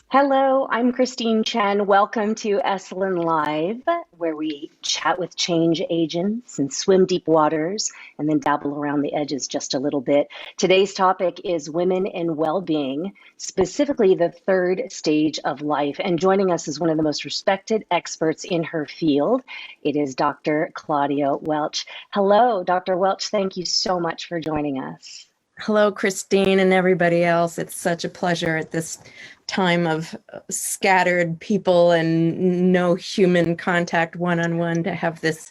Hello, I'm Christine Chen. Welcome to Esalen Live, where we chat with change agents and swim deep waters and then dabble around the edges just a little bit. Today's topic is women in well-being, specifically the third stage of life. And joining us is one of the most respected experts in her field. It is Dr. Claudia Welch. Hello, Dr. Welch. Thank you so much for joining us. Hello, Christine and everybody else. It's such a pleasure at this time of scattered people and no human contact one-on-one to have this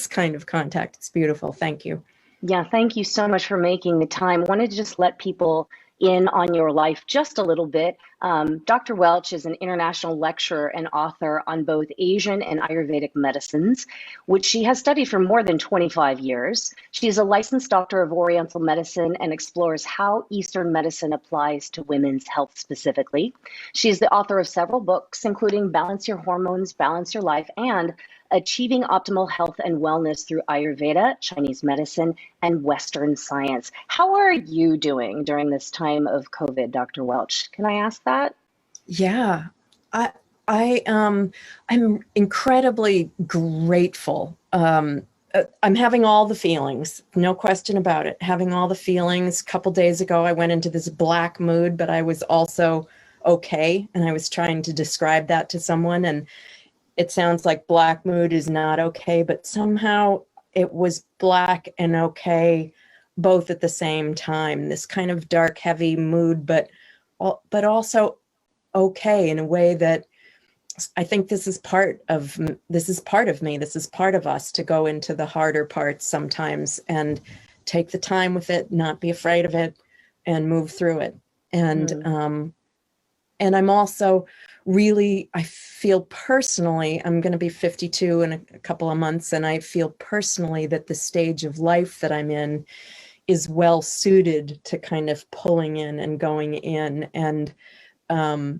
kind of contact. It's beautiful. Thank you. Yeah, thank you so much for making the time. Wanted to just let people in on your life just a little bit. Dr. Welch is an international lecturer and author on both Asian and Ayurvedic medicines, which she has studied for more than 25 years. She is a licensed doctor of Oriental medicine and explores how Eastern medicine applies to women's health specifically. She is the author of several books, including Balance Your Hormones, Balance Your Life, and Achieving Optimal Health and Wellness Through Ayurveda, Chinese Medicine, and Western Science. How are you doing during this time of COVID, Dr. Welch? Can I ask that? Yeah, I I'm incredibly grateful. I'm having all the feelings, no question about it. Having all the feelings. A couple days ago, I went into this black mood, but I was also okay, and I was trying to describe that to someone, and it sounds like black mood is not okay, but somehow it was black and okay both at the same time. This kind of dark, heavy mood, but also okay in a way that I think this is part of me. This is part of us to go into the harder parts sometimes and take the time with it, not be afraid of it, and move through it. And Mm. and I'm also really, I feel personally, I'm going to be 52 in a couple of months, and I feel personally that the stage of life that I'm in is well suited to kind of pulling in and going in. And um,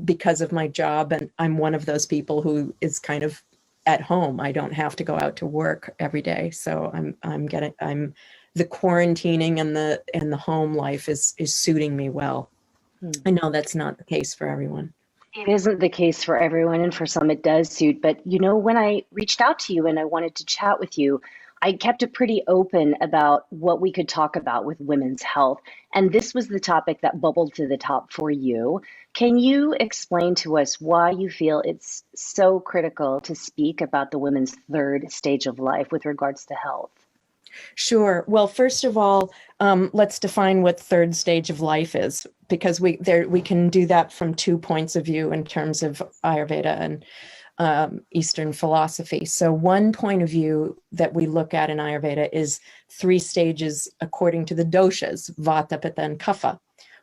because of my job, and I'm one of those people who is kind of at home. I don't have to go out to work every day. So I'm the quarantining and the home life is suiting me well. Mm. I know that's not the case for everyone. It isn't the case for everyone, and for some it does suit. But when I reached out to you and I wanted to chat with you, I kept it pretty open about what we could talk about with women's health. And this was the topic that bubbled to the top for you. Can you explain to us why you feel it's so critical to speak about the women's third stage of life with regards to health? Sure. Well, first of all, let's define what third stage of life is, because we can do that from 2 points of view in terms of Ayurveda and Eastern philosophy. So one point of view that we look at in Ayurveda is 3 stages according to the doshas, Vata, Pitta, and Kapha,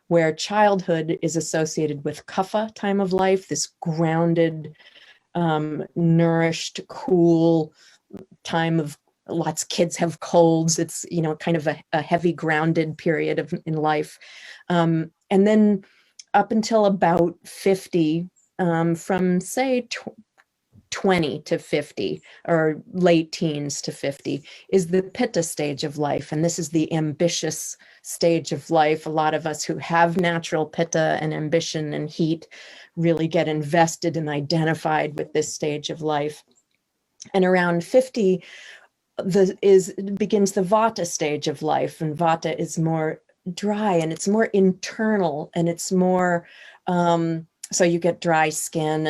where childhood is associated with Kapha time of life, this grounded, nourished, cool time of lots of kids have colds. It's, kind of a heavy grounded period in life. And then up until about 50, from say 20 to 50 or late teens to 50 is the pitta stage of life. And this is the ambitious stage of life. A lot of us who have natural pitta and ambition and heat really get invested and identified with this stage of life. And around 50 begins the Vata stage of life, and Vata is more dry and it's more internal, and it's more so you get dry skin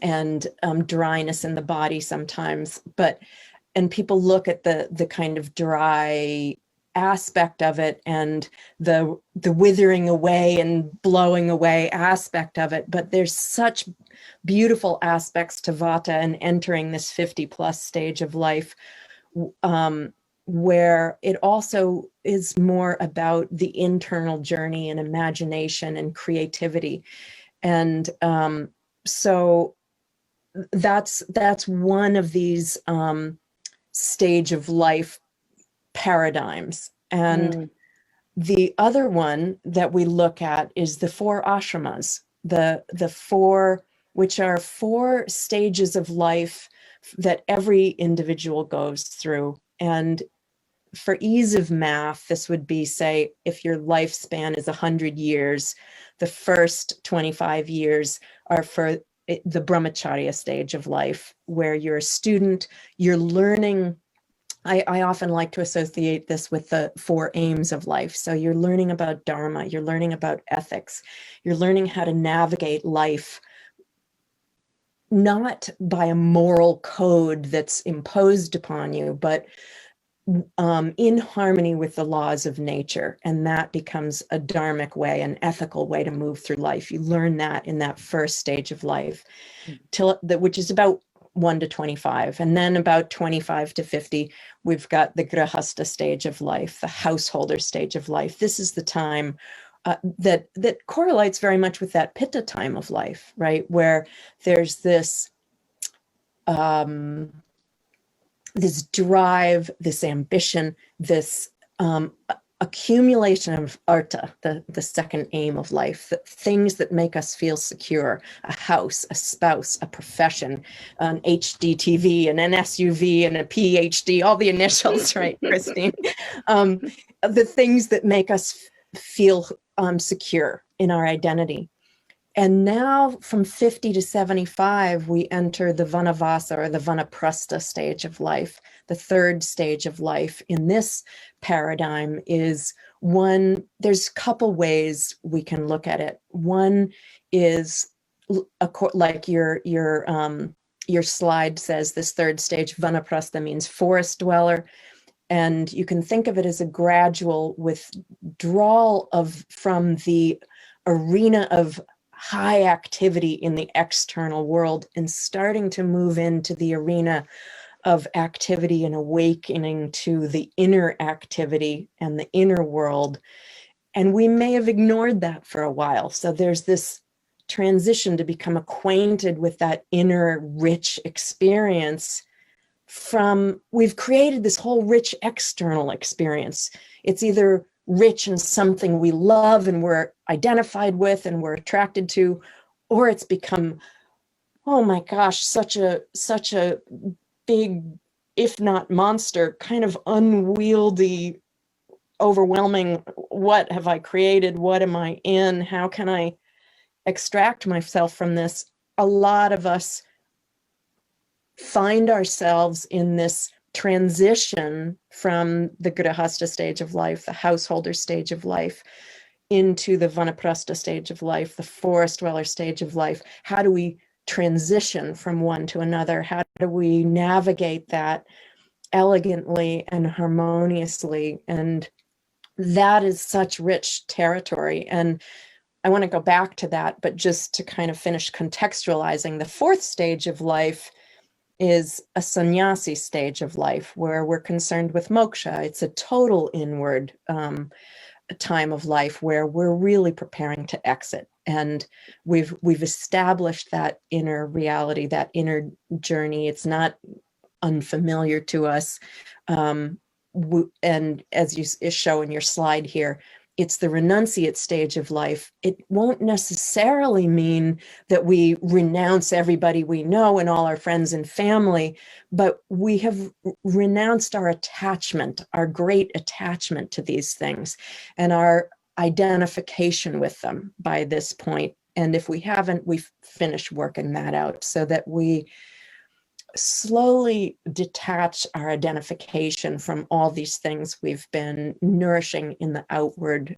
and dryness in the body sometimes. And people look at the kind of dry aspect of it and the withering away and blowing away aspect of it, but there's such beautiful aspects to Vata and entering this 50 plus stage of life, where it also is more about the internal journey and imagination and creativity. And so that's one of these stage of life paradigms. And Mm. the other one that we look at is the 4 ashramas, the four, which are 4 stages of life that every individual goes through. And for ease of math, this would be, say, if your lifespan is 100 years, The first 25 years are for the brahmacharya stage of life, where you're a student, you're learning. I often like to associate this with the 4 aims of life. So you're learning about dharma, you're learning about ethics, you're learning how to navigate life, not by a moral code that's imposed upon you, but in harmony with the laws of nature. And that becomes a dharmic way, an ethical way to move through life. You learn that in that first stage of life, which is about 1 to 25. And then about 25 to 50, we've got the grahastha stage of life, the householder stage of life. This is the time that correlates very much with that pitta time of life, right? Where there's this this drive, this ambition, this accumulation of artha, the second aim of life, the things that make us feel secure: a house, a spouse, a profession, an HDTV, and an SUV, and a PhD, all the initials, right, Christine? The things that make us feel secure in our identity. And now from 50 to 75, we enter the Vanavasa or the Vanaprastha stage of life. The third stage of life in this paradigm is one, there's a couple ways we can look at it. One is, like your slide says, this third stage, Vanaprastha, means forest dweller. And you can think of it as a gradual withdrawal from the arena of high activity in the external world and starting to move into the arena of activity and awakening to the inner activity and the inner world. And we may have ignored that for a while. So there's this transition to become acquainted with that inner rich experience we've created this whole rich external experience. It's either rich in something we love and we're identified with and we're attracted to, or it's become, oh my gosh, such a big, if not monster, kind of unwieldy, overwhelming. What have I created? What am I in? How can I extract myself from this? A lot of us find ourselves in this transition from the grahastha stage of life, the householder stage of life, into the vanaprastha stage of life, the forest dweller stage of life. How do we transition from one to another? How do we navigate that elegantly and harmoniously? And that is such rich territory. And I want to go back to that, but just to kind of finish contextualizing, the fourth stage of life is a sannyasi stage of life where we're concerned with moksha. It's a total inward time of life where we're really preparing to exit. And we've established that inner reality, that inner journey. It's not unfamiliar to us. And as you show in your slide here, it's the renunciate stage of life. It won't necessarily mean that we renounce everybody we know and all our friends and family, but we have renounced our attachment, our great attachment to these things and our identification with them by this point. And if we haven't, we've finished working that out so that we slowly detach our identification from all these things we've been nourishing in the outward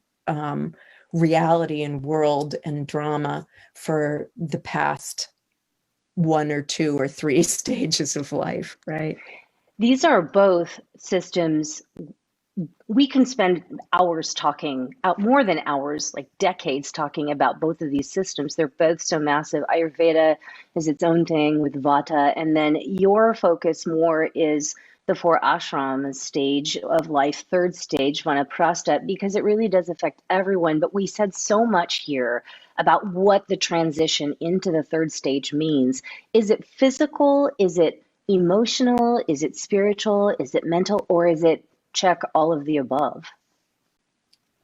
reality and world and drama for the past 1 or 2 or 3 stages of life, right? These are both systems we can spend hours talking, more than hours, like decades talking about both of these systems. They're both so massive. Ayurveda is its own thing with Vata, and then your focus more is the 4 ashrams stage of life, third stage, Vanaprastha, because it really does affect everyone. But we said so much here about what the transition into the third stage means. Is it physical? Is it emotional? Is it spiritual? Is it mental? Or is it check all of the above?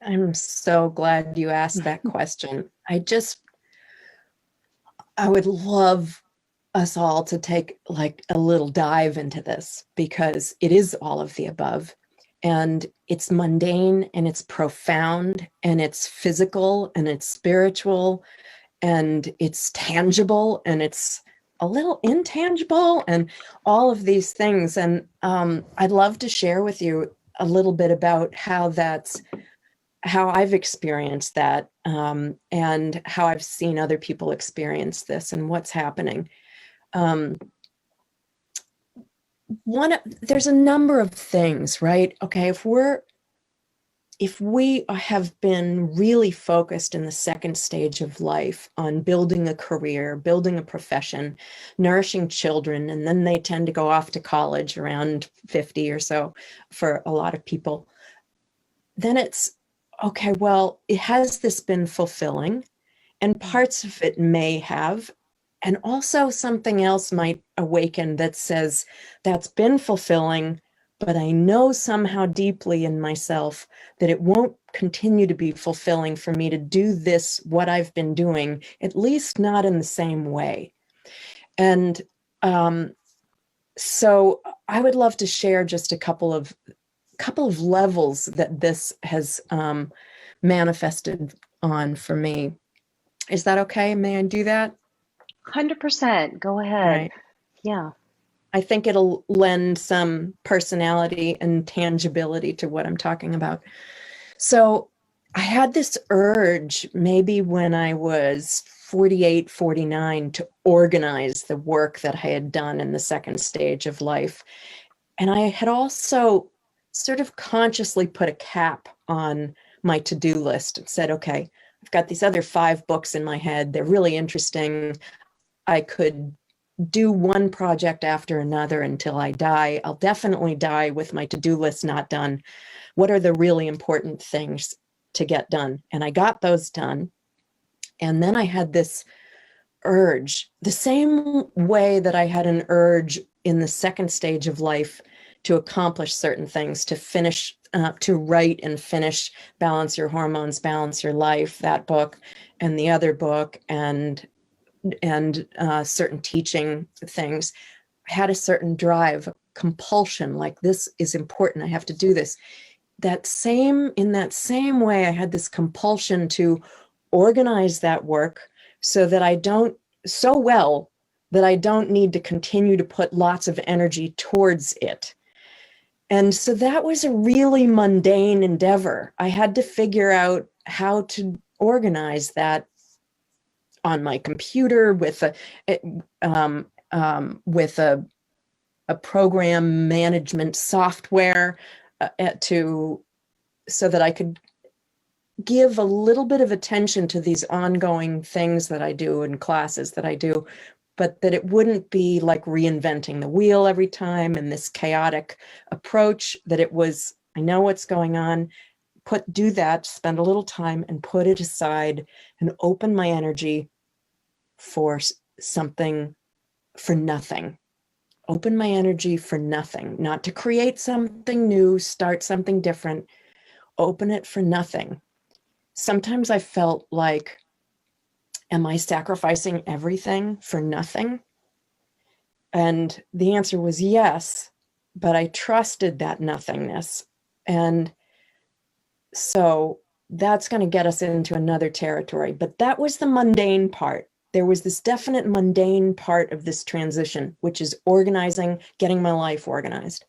I'm so glad you asked that question. I would love us all to take like a little dive into this because it is all of the above. and it's mundane and it's profound and it's physical and it's spiritual and it's tangible and it's a little intangible and all of these things. And I'd love to share with you a little bit about how I've experienced that, and how I've seen other people experience this and what's happening. There's a number of things, right? Okay, if we have been really focused in the second stage of life on building a career, building a profession, nourishing children, and then they tend to go off to college around 50 or so for a lot of people, then it's, okay, well, has this been fulfilling? And parts of it may have. And also something else might awaken that says, that's been fulfilling, but I know somehow deeply in myself that it won't continue to be fulfilling for me to do this, what I've been doing, at least not in the same way. And so I would love to share just a couple of levels that this has manifested on for me. Is that okay? May I do that? 100%. Go ahead. Right. Yeah. I think it'll lend some personality and tangibility to what I'm talking about. So I had this urge, maybe when I was 48, 49, to organize the work that I had done in the second stage of life. And I had also sort of consciously put a cap on my to-do list and said, okay, I've got these other 5 books in my head. They're really interesting. I could do one project after another until I die. I'll definitely die with my to-do list not done. What are the really important things to get done? And I got those done. And then I had this urge, the same way that I had an urge in the second stage of life to accomplish certain things, to finish, to write and finish Balance Your Hormones, Balance Your Life, that book, and the other book, and certain teaching things. I had a certain drive, compulsion, like this is important, I have to do this. In that same way, I had this compulsion to organize that work so that so well that I don't need to continue to put lots of energy towards it. And so that was a really mundane endeavor. I had to figure out how to organize that on my computer with a program management software so that I could give a little bit of attention to these ongoing things that I do and classes that I do, but that it wouldn't be like reinventing the wheel every time and this chaotic approach, that it was, I know what's going on, do that, spend a little time and put it aside and open my energy for something, for nothing. Open my energy for nothing, not to create something new, start something different, open it for nothing. Sometimes I felt like, am I sacrificing everything for nothing? And the answer was yes, but I trusted that nothingness. And so that's going to get us into another territory. But that was the mundane part. There was this definite mundane part of this transition, which is organizing, getting my life organized.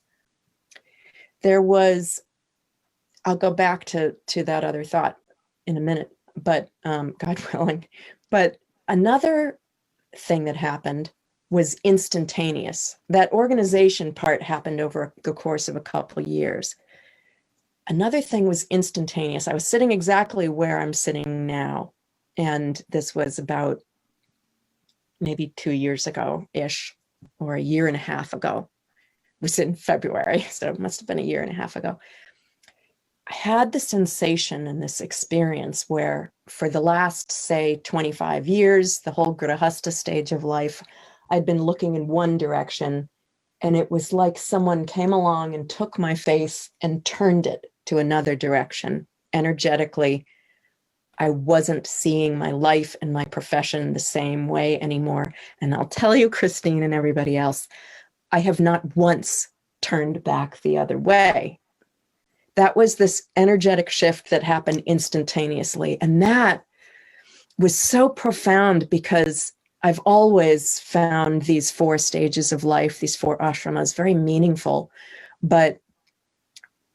There was, I'll go back to that other thought in a minute, but God willing. But another thing that happened was instantaneous. That organization part happened over the course of a couple of years. Another thing was instantaneous. I was sitting exactly where I'm sitting now. And this was about maybe 2 years ago-ish, or a year and a half ago. It was in February, so it must have been a year and a half ago. I had the sensation and this experience where for the last, say, 25 years, the whole Grihastha stage of life, I'd been looking in one direction, and it was like someone came along and took my face and turned it to another direction. Energetically, I wasn't seeing my life and my profession the same way anymore. And I'll tell you, Christine and everybody else, I have not once turned back the other way. That was this energetic shift that happened instantaneously. And that was so profound because I've always found these 4 stages of life, these 4 ashramas, very meaningful.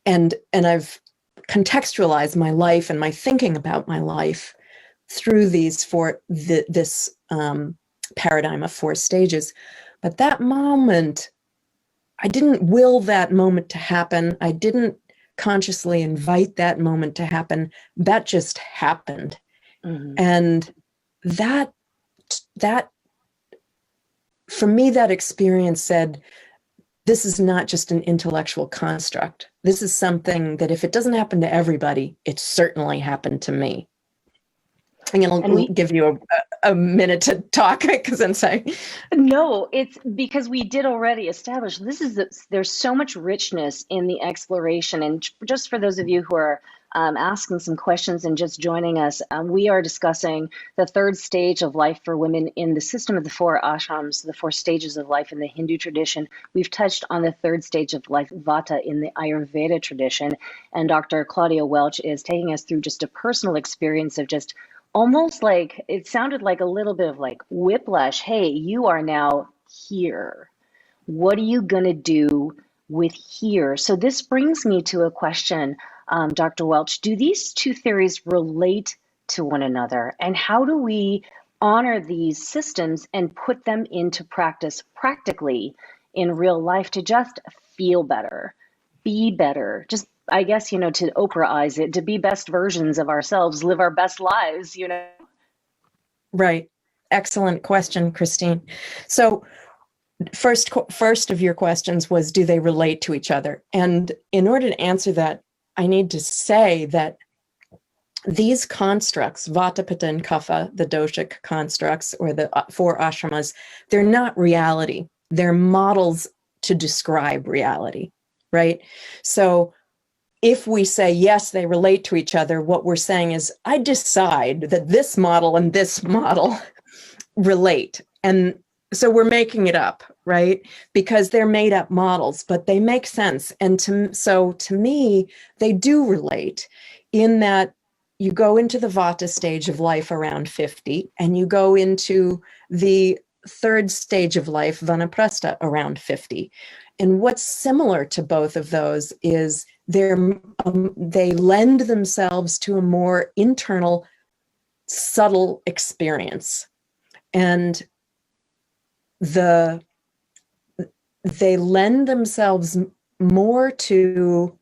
And I've contextualized my life and my thinking about my life through this paradigm of 4 stages. But that moment, I didn't will that moment to happen. I didn't consciously invite that moment to happen. That just happened. Mm-hmm. And that for me, that experience said, this is not just an intellectual construct. This is something that if it doesn't happen to everybody, it certainly happened to me. I'm going to give you a minute to talk because I'm saying. No, it's because we did already establish there's so much richness in the exploration. And just for those of you who are asking some questions and just joining us, we are discussing the 3rd stage of life for women in the system of the 4 ashrams, the 4 stages of life in the Hindu tradition. We've touched on the 3rd stage of life, Vata, in the Ayurveda tradition. And Dr. Claudia Welch is taking us through just a personal experience of just almost like, it sounded like a little bit of like whiplash. Hey, you are now here. What are you going to do with here? So this brings me to a question, Dr. Welch. Do these 2 theories relate to one another? And how do we honor these systems and put them into practice practically in real life to just feel better, be better, just, I guess, to Oprahize it, to be best versions of ourselves, live our best lives, Right. Excellent question, Christine. So first of your questions was, do they relate to each other? And in order to answer that, I need to say that these constructs, Vata, Pitta, and Kapha, the doshic constructs or the 4 ashramas, they're not reality. They're models to describe reality, right? So if we say, yes, they relate to each other, what we're saying is, I decide that this model and this model relate. And so we're making it up, right? Because they're made up models, but they make sense. And to me, they do relate in that you go into the Vata stage of life around 50, and you go into the 3rd stage of life, Vanaprastha, around 50. And what's similar to both of those is they lend themselves to a more internal, subtle experience. And they lend themselves more to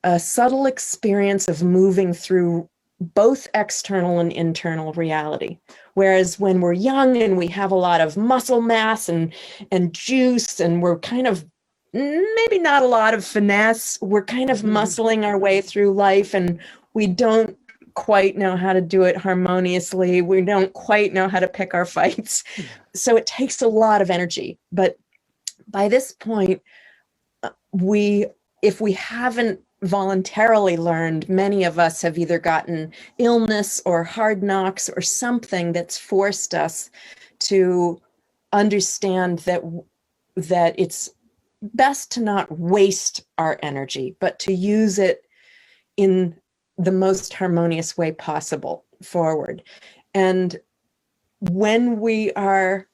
a subtle experience of moving through both external and internal reality. Whereas when we're young and we have a lot of muscle mass and juice, and we're kind of maybe not a lot of finesse, we're kind of muscling our way through life, and we don't quite know how to do it harmoniously. We don't quite know how to pick our fights. So it takes a lot of energy. But by this point, if we haven't voluntarily learned, many of us have either gotten illness or hard knocks or something that's forced us to understand that it's best to not waste our energy, but to use it in the most harmonious way possible forward. And when we are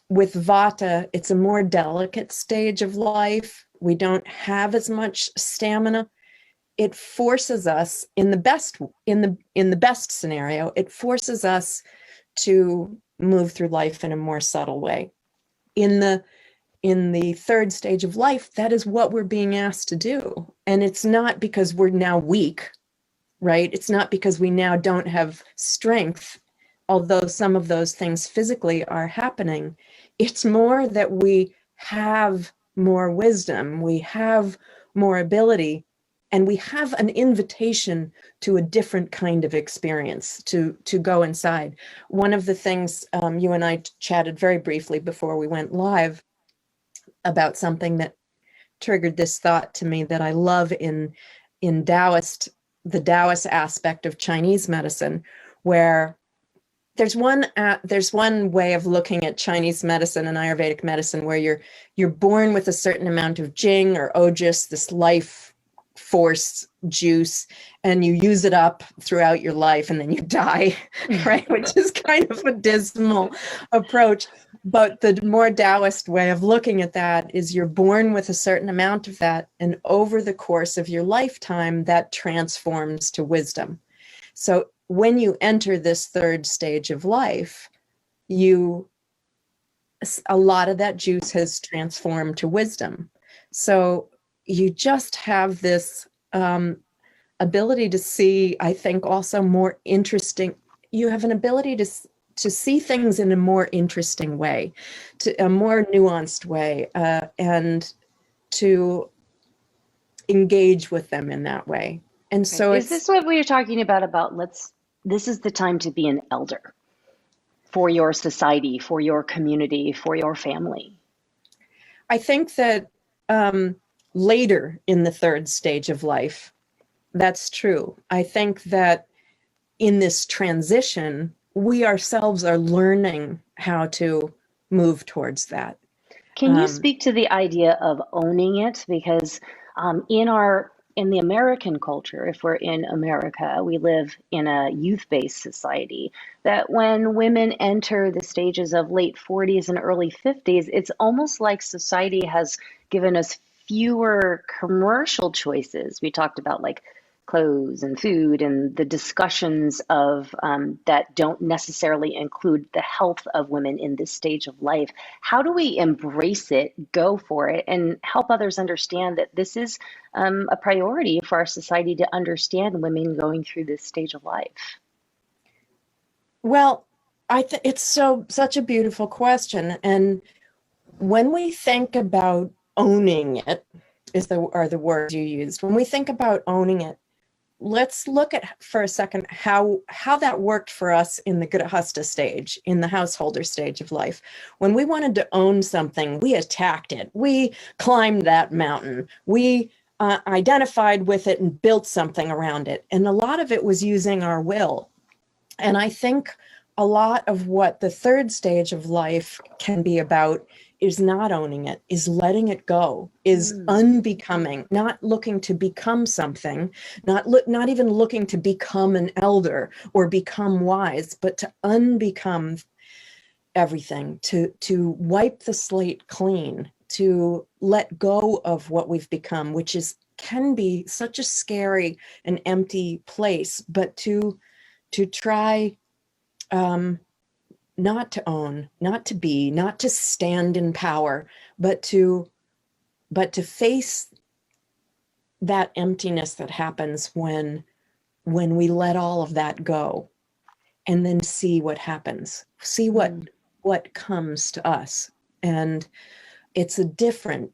with Vata, it's a more delicate stage of life. We don't have as much stamina. It forces us, in the best scenario, it forces us to move through life in a more subtle way. In the 3rd stage of life, that is what we're being asked to do. And it's not because we're now weak, right? It's not because we now don't have strength, although some of those things physically are happening. It's more that we have more wisdom, we have more ability, and we have an invitation to a different kind of experience to go inside. One of the things you and I chatted very briefly before we went live about something that triggered this thought to me that I love in the Taoist aspect of Chinese medicine, where there's one way of looking at Chinese medicine and Ayurvedic medicine where you're born with a certain amount of Jing or Ojas, this life force juice, and you use it up throughout your life and then you die, right? Which is kind of a dismal approach. But the more Taoist way of looking at that is you're born with a certain amount of that, and over the course of your lifetime, that transforms to wisdom. So when you enter this third stage of life, a lot of that juice has transformed to wisdom. So you just have this ability to see, I think, also more interesting. You have an ability to see things in a more interesting way, to a more nuanced way, and to engage with them in that way. And so Is this what we were talking about this is the time to be an elder for your society, for your community, for your family? I think that later in the third stage of life, that's true. I think that in this transition, we ourselves are learning how to move towards that. Can you speak to the idea of owning it? Because in the American culture, if we're in America, we live in a youth-based society. That when women enter the stages of late 40s and early 50s, it's almost like society has given us fewer commercial choices. We talked about like clothes and food and the discussions of that don't necessarily include the health of women in this stage of life. How do we embrace it, go for it, and help others understand that this is a priority for our society to understand women going through this stage of life? Well, it's such a beautiful question. And when we think about owning it, are the words you used. When we think about owning it, let's look at for a second how that worked for us in the Grihastha stage, in the householder stage of life. When we wanted to own something, we attacked it. We climbed that mountain. We identified with it and built something around it. And a lot of it was using our will. And I think a lot of what the third stage of life can be about is not owning it, is letting it go, is unbecoming, not looking to become something, not even looking to become an elder or become wise, but to unbecome everything, to wipe the slate clean, to let go of what we've become, which can be such a scary and empty place, but to try not to own, not to be, not to stand in power, but to face that emptiness that happens when we let all of that go, and then see what happens, see what comes to us. And it's a different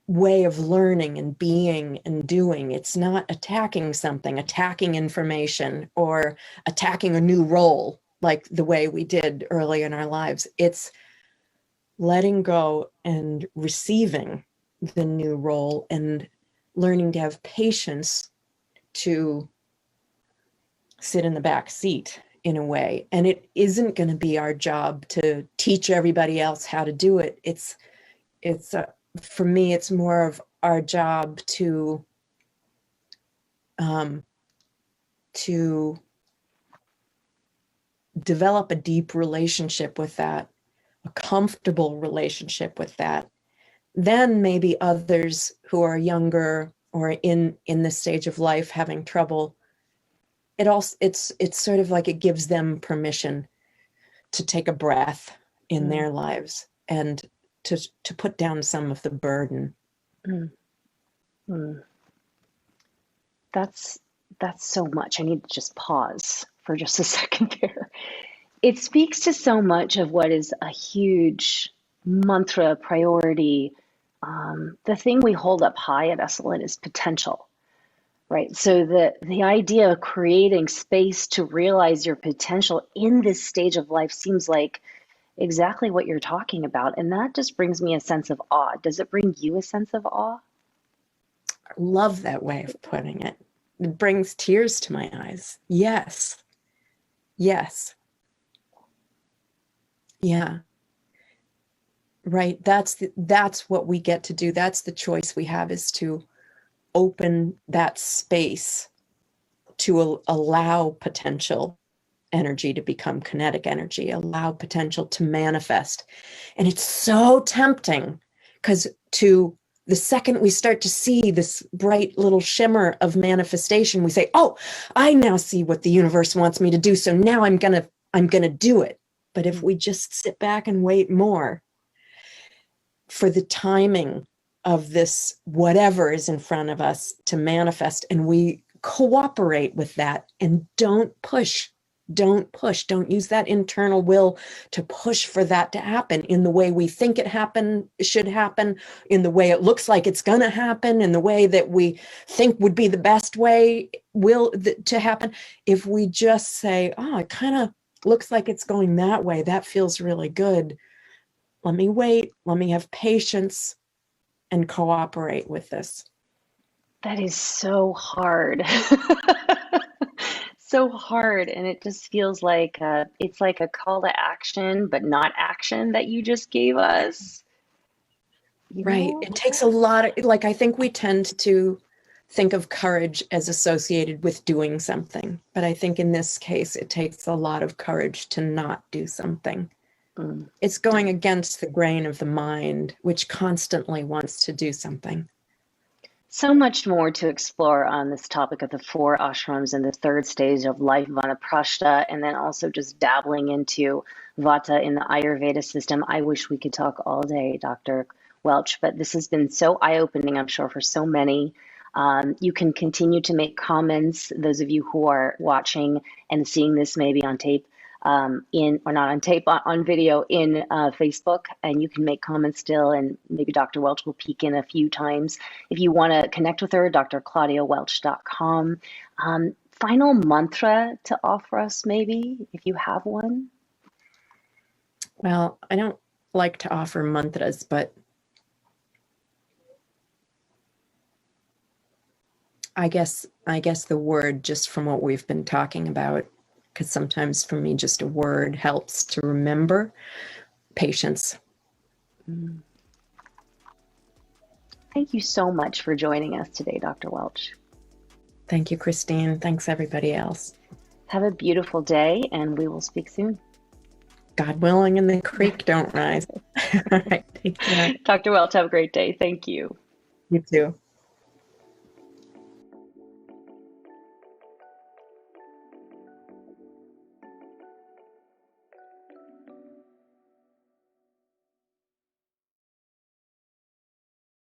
way of learning and being and doing. It's not attacking something, attacking information, or attacking a new role like the way we did early in our lives. It's letting go and receiving the new role and learning to have patience to sit in the back seat in a way. And it isn't going to be our job to teach everybody else how to do it. For me, it's more of our job to develop a deep relationship with that, a comfortable relationship with that. Then maybe others who are younger or in this stage of life having trouble, it's sort of like it gives them permission to take a breath in their lives and to put down some of the burden. That's so much. I need to just pause for just a second there. It speaks to so much of what is a huge mantra priority. The thing we hold up high at Esalen is potential, right? So the idea of creating space to realize your potential in this stage of life seems like exactly what you're talking about. And that just brings me a sense of awe. Does it bring you a sense of awe? I love that way of putting it. It brings tears to my eyes. Yes. Yes. Yeah. Right. That's what we get to do. That's the choice we have, is to open that space to allow potential energy to become kinetic energy, allow potential to manifest. And it's so tempting, because the second we start to see this bright little shimmer of manifestation, we say, oh, I now see what the universe wants me to do. So now I'm going to do it. But if we just sit back and wait more for the timing of this, whatever is in front of us, to manifest, and we cooperate with that and don't use that internal will to push for that to happen in the way we think it should happen, in the way it looks like it's going to happen, in the way that we think would be the best way to happen. If we just say, oh, it kind of looks like it's going that way, that feels really good, let me wait, let me have patience and cooperate with this. That is so hard. So hard. And it just feels like it's like a call to action, but not action that you just gave us. Right. It takes a lot of, I think we tend to think of courage as associated with doing something. But I think in this case, it takes a lot of courage to not do something. It's going against the grain of the mind, which constantly wants to do something. So much more to explore on this topic of the 4 ashrams and the 3rd stage of life, Vanaprastha, and then also just dabbling into Vata in the Ayurveda system. I wish we could talk all day, Dr. Welch, but this has been so eye-opening, I'm sure, for so many. You can continue to make comments, those of you who are watching and seeing this maybe on tape, or not on tape, on video in Facebook, and you can make comments still, and maybe Dr. Welch will peek in a few times. If you want to connect with her, drclaudiawelch.com. Final mantra to offer us, maybe, if you have one? Well, I don't like to offer mantras, but I guess the word, just from what we've been talking about, because sometimes for me just a word helps to remember: patience. Thank you so much for joining us today, Dr. Welch. Thank you, Christine. Thanks, everybody else. Have a beautiful day, and we will speak soon. God willing, and the creek don't rise. All right, take care. Dr. Welch, have a great day. Thank you. You too.